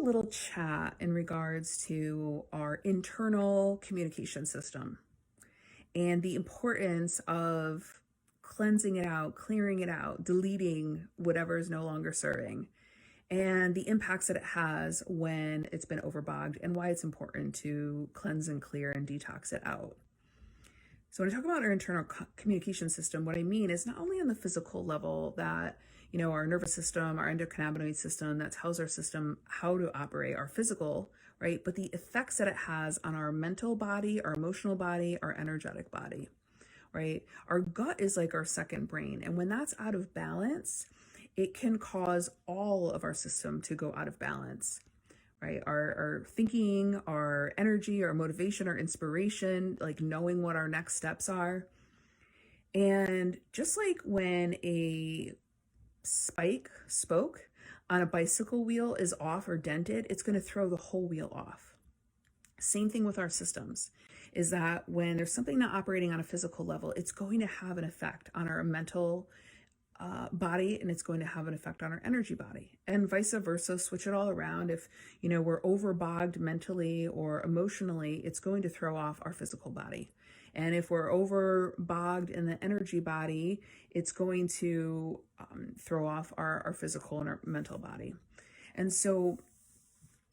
little chat in regards to our internal communication system and the importance of cleansing it out, clearing it out, deleting whatever is no longer serving, and the impacts that it has when it's been overbogged, and why it's important to cleanse and clear and detox it out. So when I talk about our internal communication system, what I mean is not only on the physical level that, our nervous system, our endocannabinoid system that tells our system how to operate, our physical, right? But the effects that it has on our mental body, our emotional body, our energetic body, right? Our gut is like our second brain. And when that's out of balance, it can cause all of our system to go out of balance, right? Our thinking, our energy, our motivation, our inspiration, like knowing what our next steps are. And just like when a spoke on a bicycle wheel is off or dented, it's going to throw the whole wheel off. Same thing with our systems, is that when there's something not operating on a physical level, it's going to have an effect on our mental body, and it's going to have an effect on our energy body, and vice versa. Switch it all around. If we're overbogged mentally or emotionally, it's going to throw off our physical body. And if we're overbogged in the energy body, it's going to throw off our physical and our mental body. And so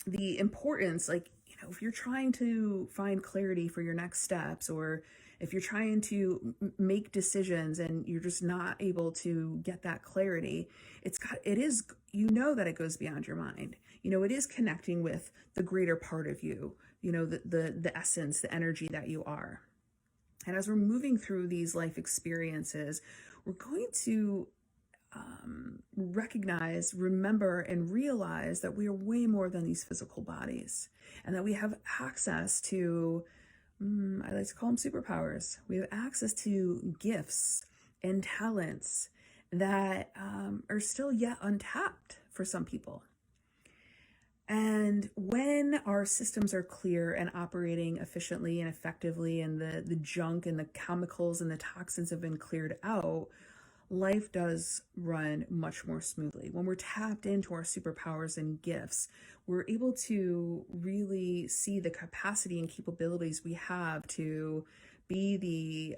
the importance, if you're trying to find clarity for your next steps, or if you're trying to make decisions and you're just not able to get that clarity, it is that it goes beyond your mind. It is connecting with the greater part of you, the essence, the energy that you are. And as we're moving through these life experiences, we're going to recognize, remember, and realize that we are way more than these physical bodies, and that we have access to, I like to call them superpowers. We have access to gifts and talents that are still yet untapped for some people. And when our systems are clear and operating efficiently and effectively, and the junk and the chemicals and the toxins have been cleared out, life does run much more smoothly. When we're tapped into our superpowers and gifts, we're able to really see the capacity and capabilities we have to be the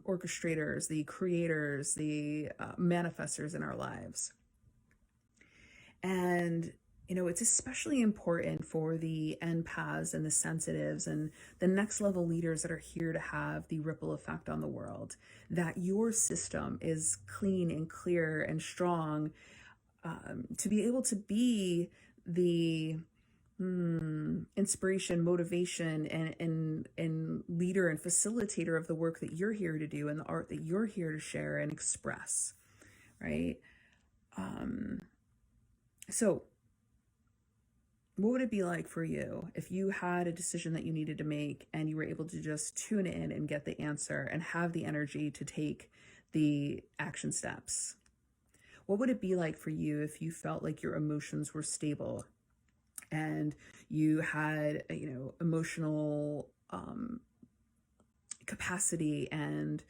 orchestrators, the creators, the manifestors in our lives. And it's especially important for the empaths and the sensitives and the next level leaders that are here to have the ripple effect on the world, that your system is clean and clear and strong, to be able to be the inspiration, motivation, and leader and facilitator of the work that you're here to do and the art that you're here to share and express, right? So what would it be like for you if you had a decision that you needed to make and you were able to just tune in and get the answer and have the energy to take the action steps? What would it be like for you if you felt like your emotions were stable and you had, emotional capacity and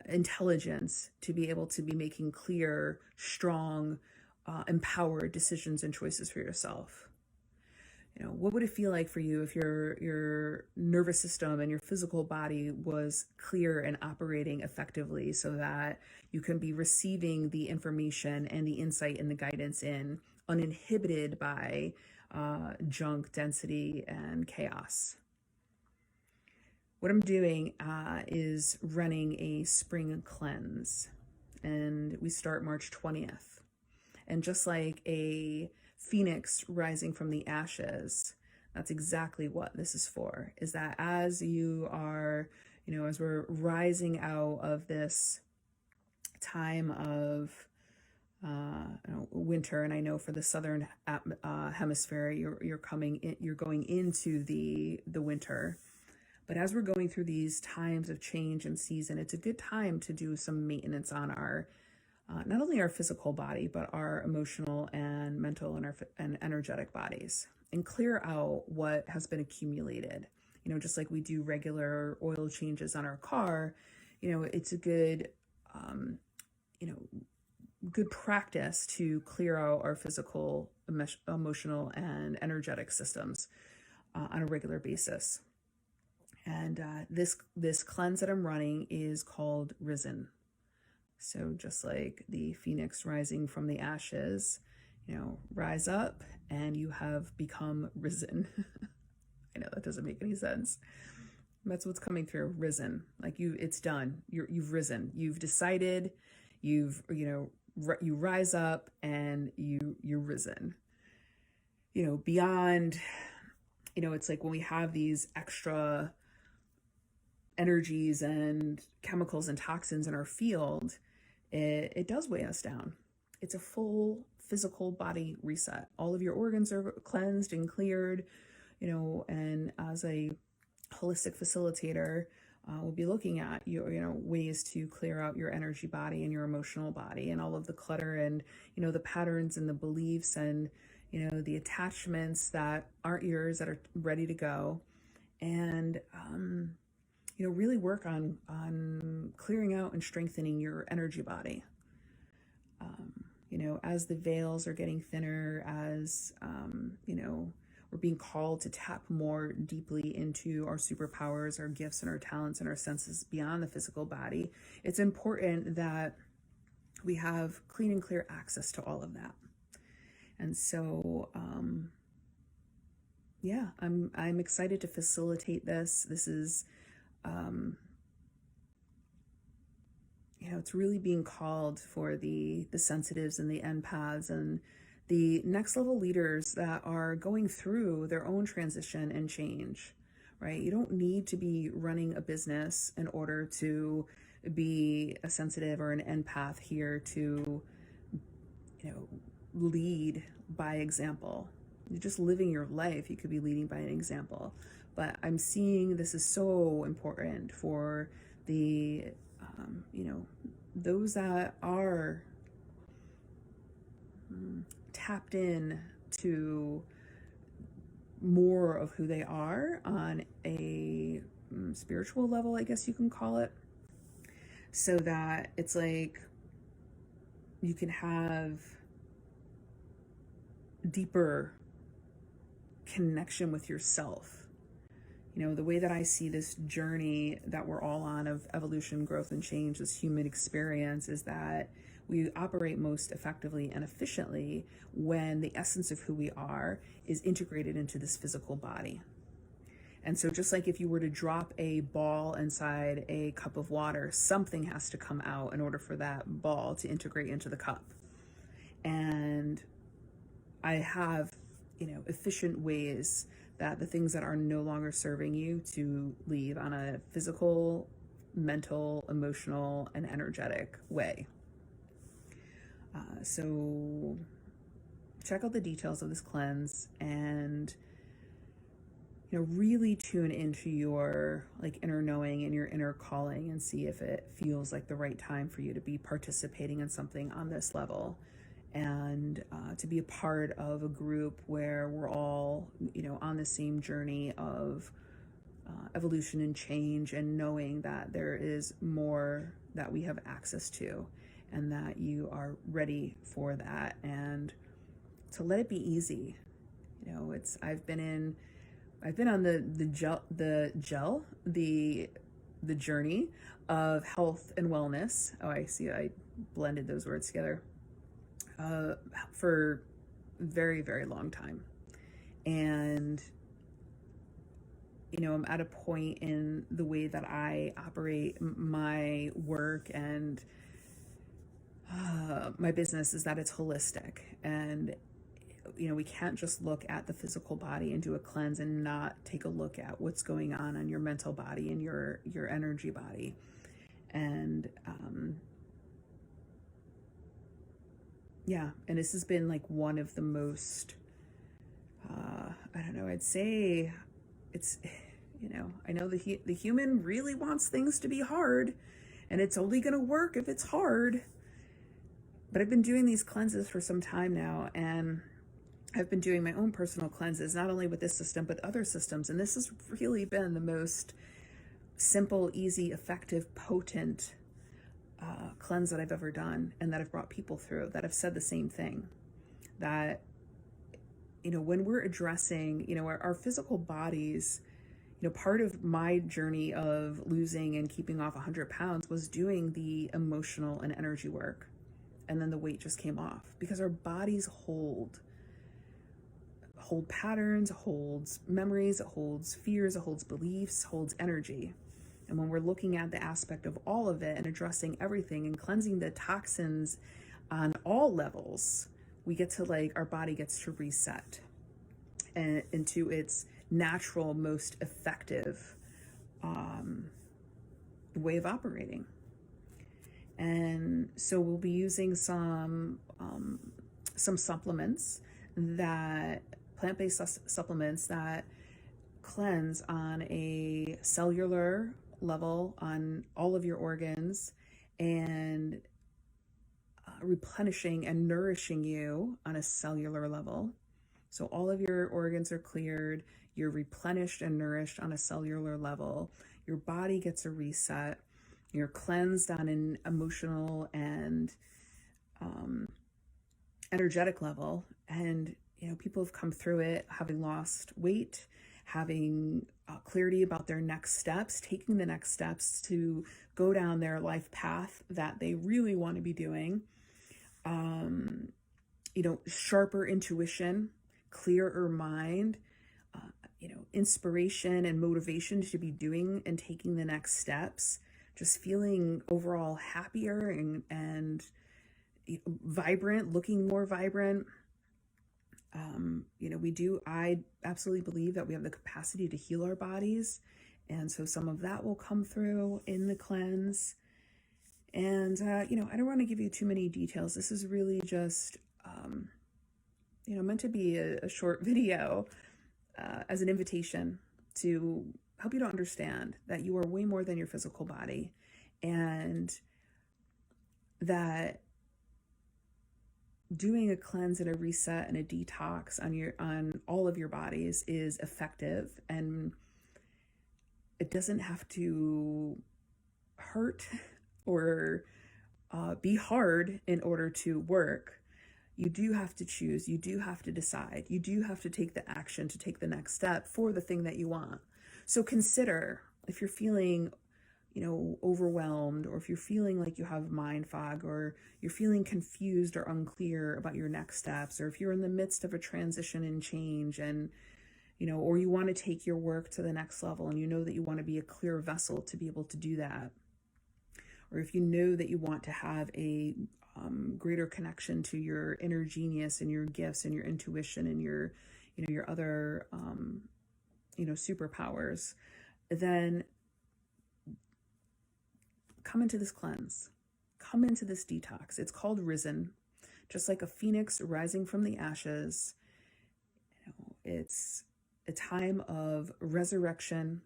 intelligence to be able to be making clear, strong, empowered decisions and choices for yourself? What would it feel like for you if your nervous system and your physical body was clear and operating effectively, so that you can be receiving the information and the insight and the guidance in uninhibited by junk, density, and chaos? What I'm doing is running a spring cleanse, and we start March 20th. And just like a phoenix rising from the ashes, that's exactly what this is for, is that as you are, as we're rising out of this time of winter, and I know for the southern hemisphere, you're going into the winter. But as we're going through these times of change and season, it's a good time to do some maintenance on our not only our physical body, but our emotional and mental and energetic bodies, and clear out what has been accumulated. Just like we do regular oil changes on our car, it's a good, good practice to clear out our physical, emotional, and energetic systems on a regular basis. And this cleanse that I'm running is called Risen. So just like the phoenix rising from the ashes, rise up and you have become risen. I know that doesn't make any sense. That's what's coming through. Risen. Like it's done. You've risen. You've decided. You rise up and you're risen. Beyond. It's like when we have these extra energies and chemicals and toxins in our field, it does weigh us down. It's a full physical body reset. All of your organs are cleansed and cleared, and as a holistic facilitator, we'll be looking at ways to clear out your energy body and your emotional body and all of the clutter and, the patterns and the beliefs and, the attachments that aren't yours that are ready to go. And, really work on clearing out and strengthening your energy body. As the veils are getting thinner, as, we're being called to tap more deeply into our superpowers, our gifts, and our talents and our senses beyond the physical body, it's important that we have clean and clear access to all of that. And so, I'm excited to facilitate this. This is, it's really being called for the sensitives and the empaths and the next level leaders that are going through their own transition and change, right? You don't need to be running a business in order to be a sensitive or an empath here to, lead by example. You're just living your life. You could be leading by an example. But I'm seeing this is so important for the, those that are tapped in to more of who they are on a spiritual level, I guess you can call it, so that it's like you can have deeper connection with yourself. The way that I see this journey that we're all on of evolution, growth, and change, this human experience, is that we operate most effectively and efficiently when the essence of who we are is integrated into this physical body. And so just like if you were to drop a ball inside a cup of water, something has to come out in order for that ball to integrate into the cup. And I have, efficient ways that the things that are no longer serving you to leave on a physical, mental, emotional, and energetic way. So check out the details of this cleanse and, really tune into your inner knowing and your inner calling and see if it feels like the right time for you to be participating in something on this level. And to be a part of a group where we're all, on the same journey of evolution and change, and knowing that there is more that we have access to, and that you are ready for that, and to let it be easy. I've been on the journey of health and wellness. Oh, I see. I blended those words together. For a very, very long time. And, I'm at a point in the way that I operate my work and my business is that it's holistic. And, we can't just look at the physical body and do a cleanse and not take a look at what's going on your mental body and your energy body. And, and this has been one of the most, I'd say it's, I know the human really wants things to be hard, and it's only going to work if it's hard. But I've been doing these cleanses for some time now, and I've been doing my own personal cleanses, not only with this system, but other systems. And this has really been the most simple, easy, effective, potent cleanse that I've ever done and that I've brought people through that have said the same thing, that, when we're addressing, our physical bodies, part of my journey of losing and keeping off 100 pounds was doing the emotional and energy work. And then the weight just came off because our bodies hold patterns, holds memories, it holds fears, it holds beliefs, holds energy. And when we're looking at the aspect of all of it and addressing everything and cleansing the toxins on all levels, we get to our body gets to reset and into its natural, most effective way of operating. And so we'll be using some supplements, that plant-based supplements that cleanse on a cellular level on all of your organs, and replenishing and nourishing you on a cellular level. So all of your organs are cleared, you're replenished and nourished on a cellular level, your body gets a reset, you're cleansed on an emotional and energetic level. And people have come through it having lost weight, having clarity about their next steps, taking the next steps to go down their life path that they really want to be doing. Sharper intuition, clearer mind, inspiration and motivation to be doing and taking the next steps, just feeling overall happier and vibrant, looking more vibrant. I absolutely believe that we have the capacity to heal our bodies. And so some of that will come through in the cleanse. And, I don't want to give you too many details. This is really just, meant to be a short video as an invitation to help you to understand that you are way more than your physical body, and that doing a cleanse and a reset and a detox on all of your bodies is effective, and it doesn't have to hurt or be hard in order to work. You do have to choose, you do have to decide, you do have to take the action to take the next step for the thing that you want. So consider, if you're feeling overwhelmed, or if you're feeling like you have mind fog, or you're feeling confused or unclear about your next steps, or if you're in the midst of a transition and change, and or you want to take your work to the next level, and that you want to be a clear vessel to be able to do that, or if that you want to have a greater connection to your inner genius and your gifts and your intuition and your other superpowers, then come into this cleanse, come into this detox. It's called Risen, just like a phoenix rising from the ashes. It's a time of resurrection.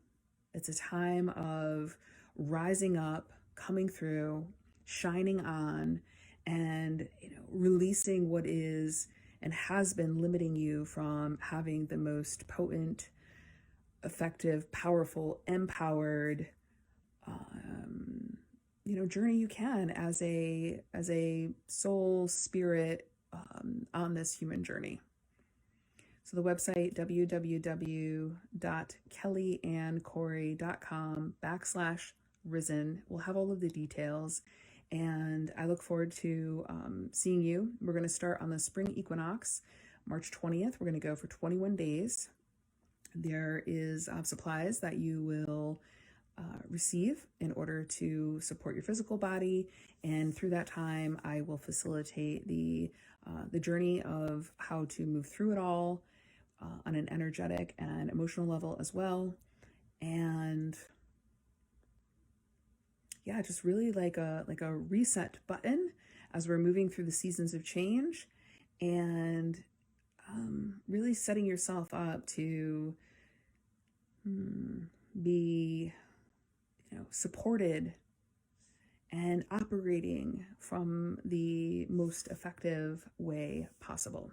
It's a time of rising up, coming through, shining on, and releasing what is and has been limiting you from having the most potent, effective, powerful, empowered journey you can as a soul spirit on this human journey. So the website, www.kellyanncorey.com/risen, will have all of the details. And I look forward to seeing you. We're going to start on the spring equinox, March 20th. We're going to go for 21 days. There is supplies that you will receive in order to support your physical body. And through that time, I will facilitate the journey of how to move through it all on an energetic and emotional level as well. And yeah, just really like a reset button as we're moving through the seasons of change, and really setting yourself up to be supported and operating from the most effective way possible.